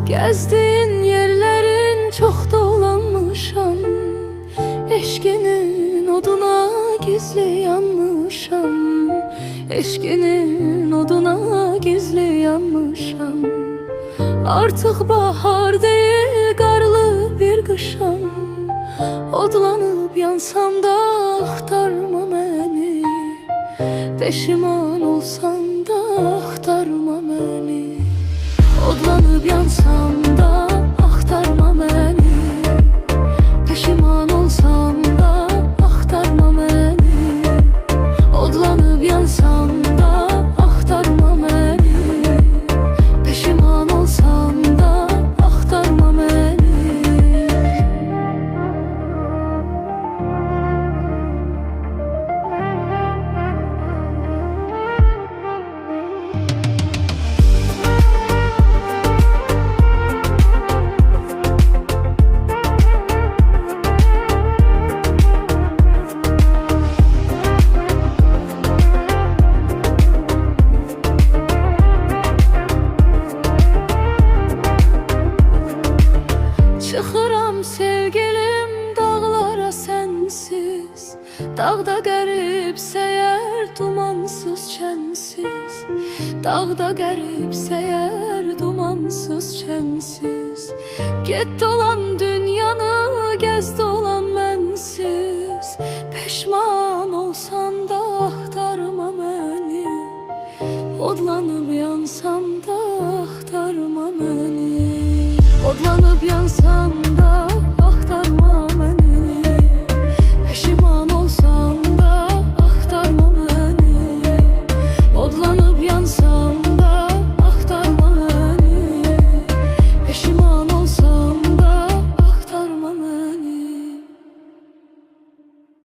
Gezdiğin yerlerin çok dolanmışam, eşkinin oduna gizli yanmışam, eşkinin oduna gizli yanmışam. Artık bahar değil karlı bir kışam, odlanıp yansam da axtarma beni, peşiman olsam da axtarma beni. Odlanıp yansam da axtarma beni, peşiman olsam da axtarma beni. Odlanıp yansam da axtarma beni, peşiman olsam da axtarma beni. Çıxıram sevgilim dağlara sensiz, dağda qərib səyər dumansız çənsiz, dağda qərib səyər dumansız çənsiz. Get dolan dünyanı, gəz dolan